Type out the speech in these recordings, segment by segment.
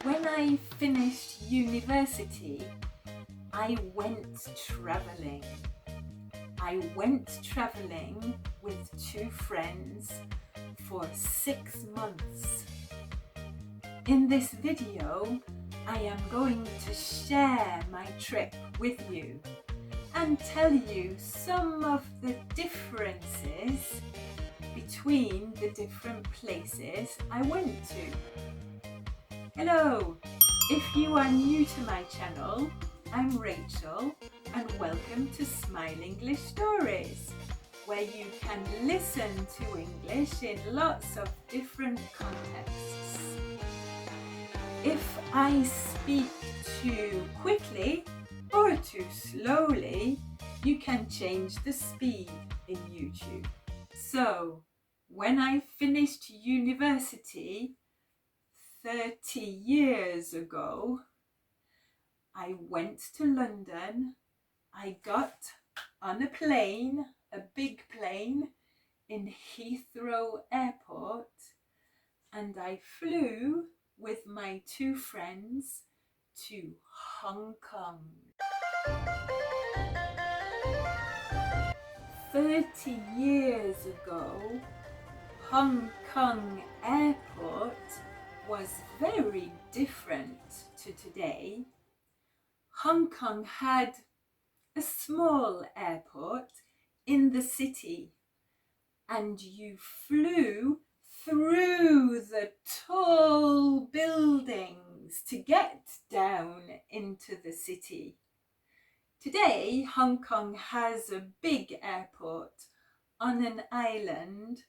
When I finished university, I went traveling. I went traveling with two friends for 6 months. In this video, I am going to share my trip with you and tell you some of the differences between the different places I went to. Hello! If you are new to my channel, I'm Rachel and welcome to Smile English Stories, where you can listen to English in lots of different contexts. If I speak too quickly or too slowly, you can change the speed in YouTube. So, when I finished university 30 years ago, I went to London. I got on a plane, a big plane, in Heathrow Airport, and I flew with my two friends to Hong Kong. 30 years ago, Hong Kong Airport was very different to today. Hong Kong had a small airport in the city, and you flew through the tall buildings to get down into the city. Today, Hong Kong has a big airport on an island,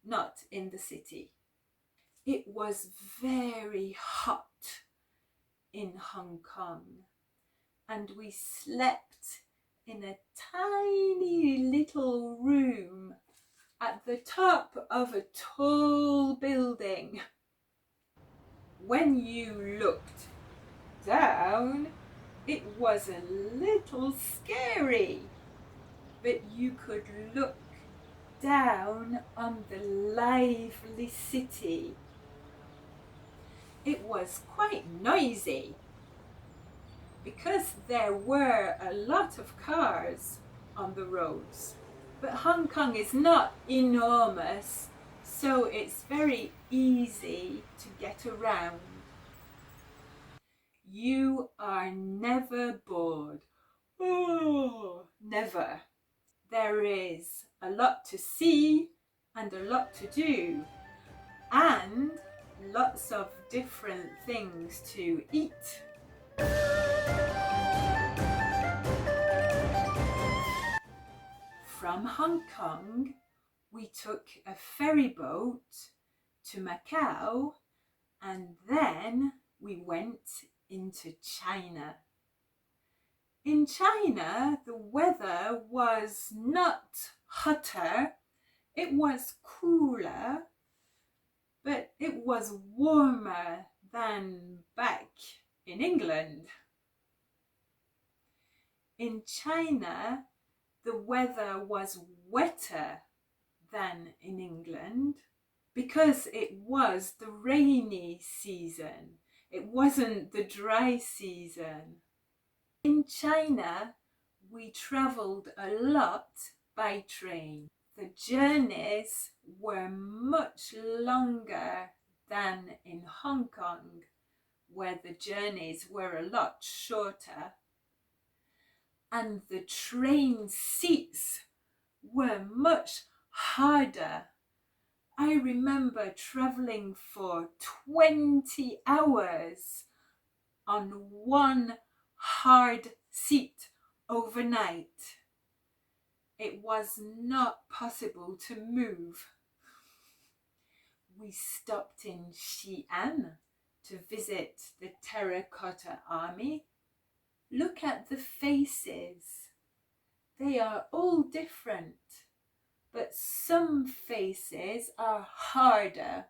not in the city. It was very hot in Hong Kong, and we slept in a tiny little room at the top of a tall building. When you looked down, it was a little scary, but you could look down on the lively city. It was quite noisy because there were a lot of cars on the roads. But Hong Kong is not enormous, so it's very easy to get around. You are never bored. Oh, never. There is a lot to see and a lot to do, and lots of different things to eat. From Hong Kong, we took a ferry boat to Macau, and then we went into China. In China, the weather was not hotter, it was cooler, but it was warmer than back in England. In China, the weather was wetter than in England because it was the rainy season. It wasn't the dry season. In China, we traveled a lot by train. The journeys were much longer than in Hong Kong, where the journeys were a lot shorter. And the train seats were much harder. I remember traveling for 20 hours on one hard seat overnight. It was not possible to move. We stopped in Xi'an to visit the Terracotta Army. Look at the faces. They are all different, but some faces are harder,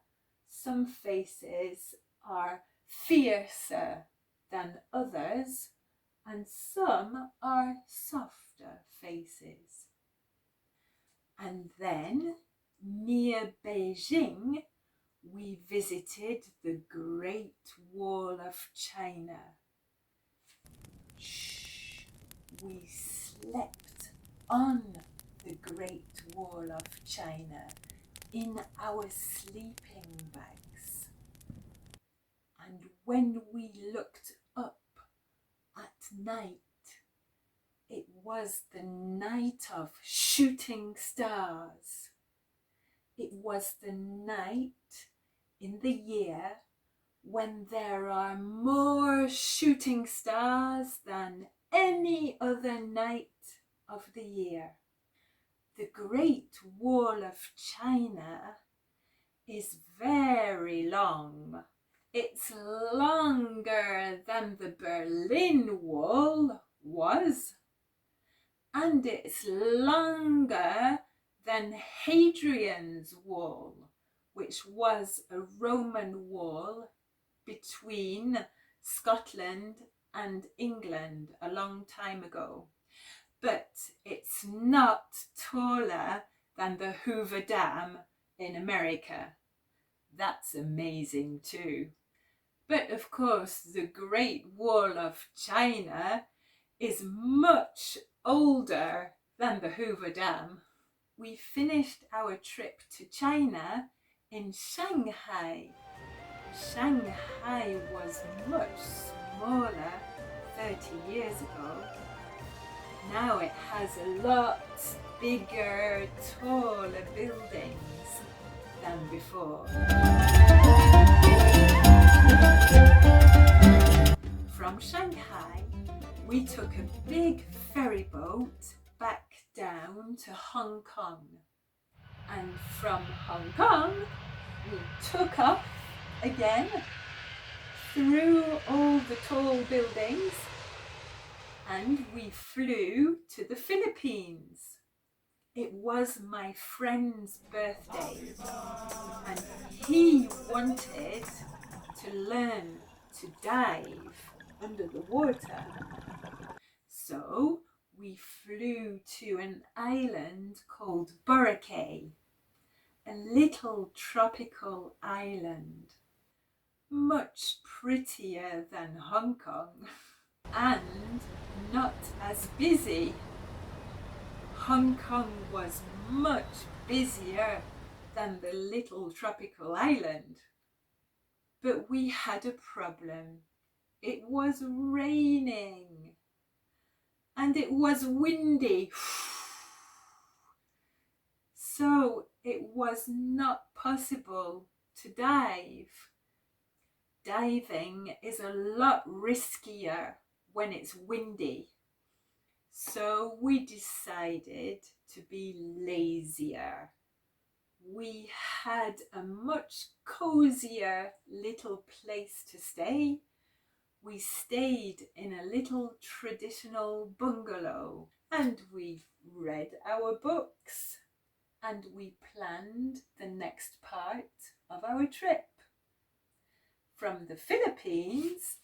some faces are fiercer than others, and some are softer faces. And then, near Beijing, we visited the Great Wall of China. Shh, we slept on the Great Wall of China in our sleeping bags. And when we looked up at night, it was the night of shooting stars. It was the night in the year when there are more shooting stars than any other night of the year. The Great Wall of China is very long. It's longer than the Berlin Wall was, and it's longer than Hadrian's Wall, which was a Roman wall between Scotland and England a long time ago. But it's not taller than the Hoover Dam in America. That's amazing too. But of course, the Great Wall of China is much older than the Hoover Dam. We finished our trip to China in Shanghai. Shanghai was much smaller 30 years ago. Now it has a lot bigger, taller buildings than before. From Shanghai, we took a big ferry boat back down to Hong Kong. And from Hong Kong, we took off again through all the tall buildings and we flew to the Philippines. It was my friend's birthday and he wanted to learn to dive under the water. So we flew to an island called Boracay, a little tropical island, much prettier than Hong Kong and not as busy. Hong Kong was much busier than the little tropical island. But we had a problem. It was raining and it was windy. So it was not possible to dive. Diving is a lot riskier when it's windy. So we decided to be lazier. We had a much cozier little place to stay. We stayed in a little traditional bungalow and we read our books and we planned the next part of our trip. From the Philippines,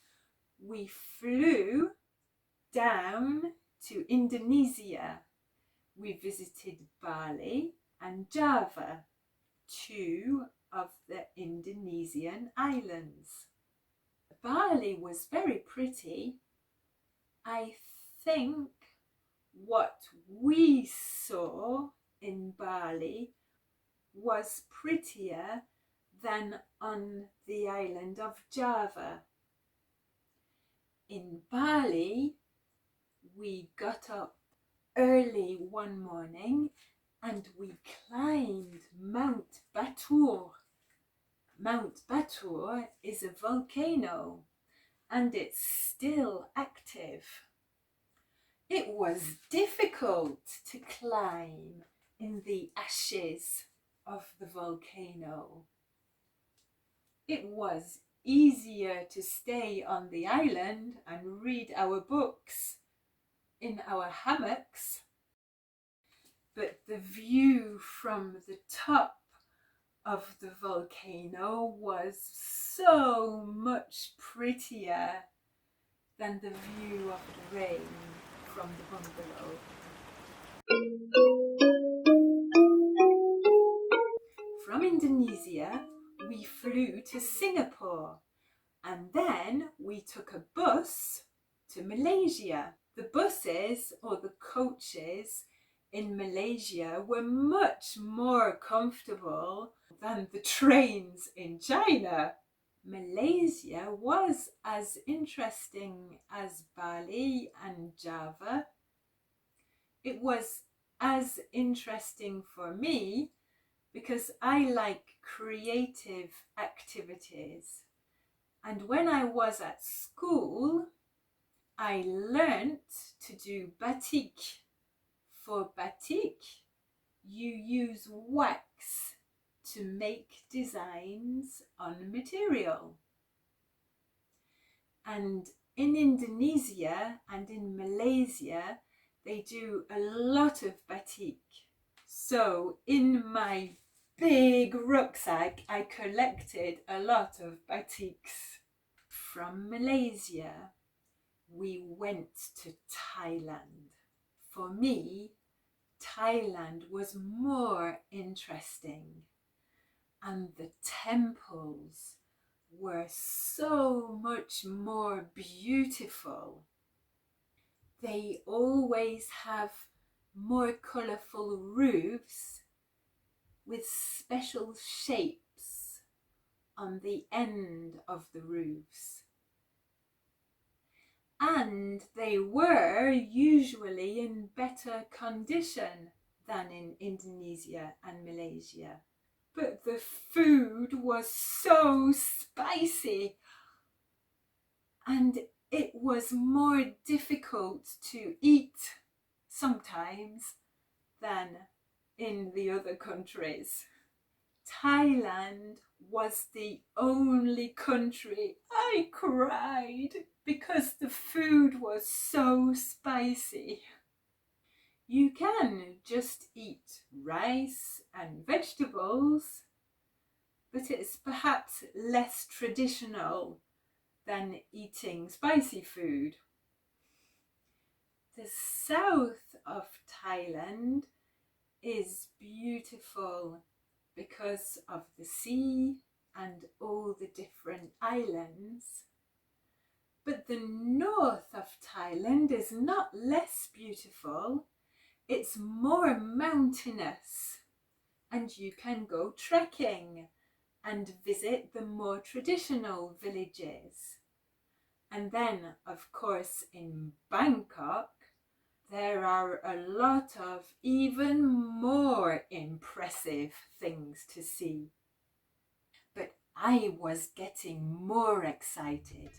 we flew down to Indonesia. We visited Bali and Java, two of the Indonesian islands. Bali was very pretty. I think what we saw in Bali was prettier than on the island of Java. In Bali, we got up early one morning and we climbed Mount Batur. Mount Batur is a volcano and it's still active. It was difficult to climb in the ashes of the volcano. It was easier to stay on the island and read our books in our hammocks. But the view from the top of the volcano was so much prettier than the view of the rain from the bungalow. From Indonesia, we flew to Singapore, and then we took a bus to Malaysia. The buses or the coaches in Malaysia were much more comfortable than the trains in China. Malaysia was as interesting as Bali and Java. It was as interesting for me because I like creative activities. And when I was at school, I learnt to do batik. For batik, you use wax to make designs on material. And in Indonesia and in Malaysia, they do a lot of batik. So in my big rucksack, I collected a lot of batiks. From Malaysia, we went to Thailand. For me, Thailand was more interesting, and the temples were so much more beautiful. They always have more colourful roofs with special shapes on the end of the roofs. And they were usually in better condition than in Indonesia and Malaysia. But the food was so spicy, and it was more difficult to eat sometimes than in the other countries. Thailand was the only country I cried because the food was so spicy. You can just eat rice and vegetables, but it's perhaps less traditional than eating spicy food. The south of Thailand is beautiful because of the sea and all the different islands. But the north of Thailand is not less beautiful. It's more mountainous, and you can go trekking and visit the more traditional villages. And then, of course, in Bangkok, there are a lot of even more impressive things to see. But I was getting more excited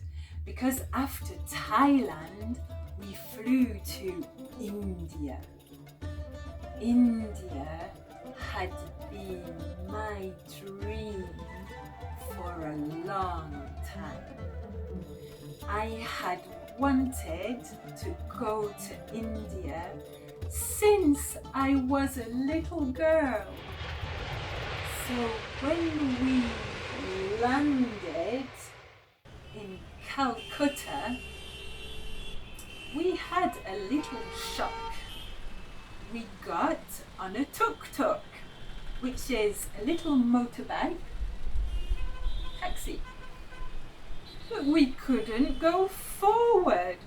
because after Thailand, we flew to India. India had been my dream for a long time. I had wanted to go to India since I was a little girl. So when we landed in Calcutta, we had a little shock. We got on a tuk-tuk, which is a little motorbike taxi. But we couldn't go forward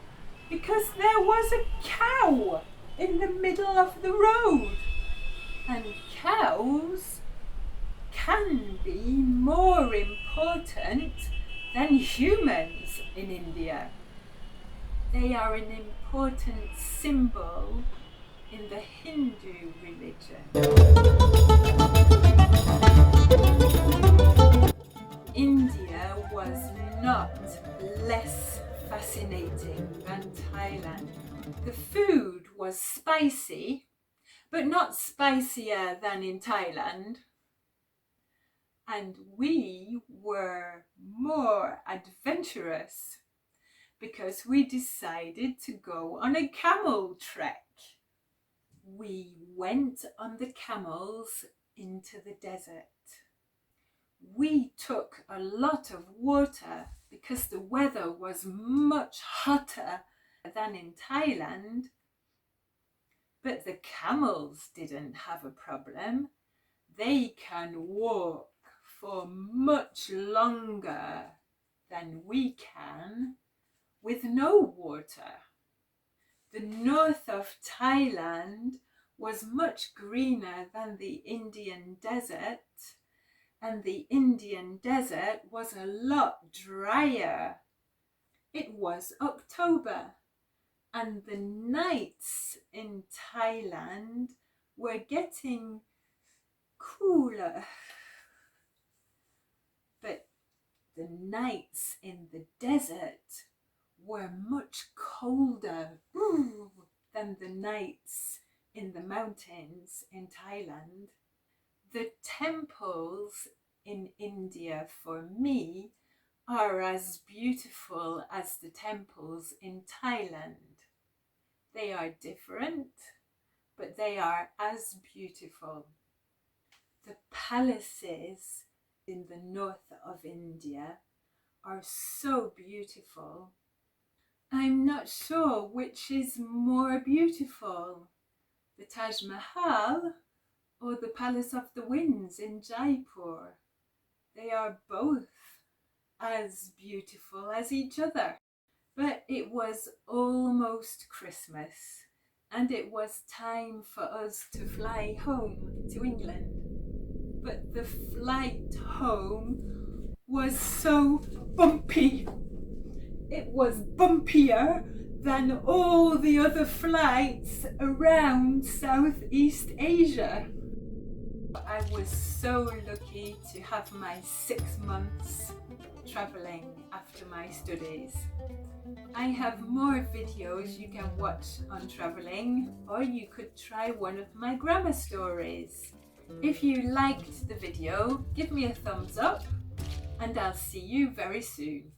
because there was a cow in the middle of the road. And cows can be more important than humans in India. They are an important symbol in the Hindu religion. India was not less fascinating than Thailand. The food was spicy, but not spicier than in Thailand. And we were more adventurous because we decided to go on a camel trek. We went on the camels into the desert. We took a lot of water because the weather was much hotter than in Thailand. But the camels didn't have a problem. They can walk for much longer than we can with no water. The north of Thailand was much greener than the Indian desert, and the Indian desert was a lot drier. It was October, and the nights in Thailand were getting cooler. But the nights in the desert were much colder than the nights in the mountains in Thailand. The temples in India for me are as beautiful as the temples in Thailand. They are different, but they are as beautiful. The palaces in the north of India are so beautiful. I'm not sure which is more beautiful, the Taj Mahal or the Palace of the Winds in Jaipur. They are both as beautiful as each other. But it was almost Christmas, and it was time for us to fly home to England. But the flight home was so bumpy. It was bumpier than all the other flights around Southeast Asia. I was so lucky to have my 6 months travelling after my studies. I have more videos you can watch on travelling, or you could try one of my grammar stories. If you liked the video, give me a thumbs up, and I'll see you very soon.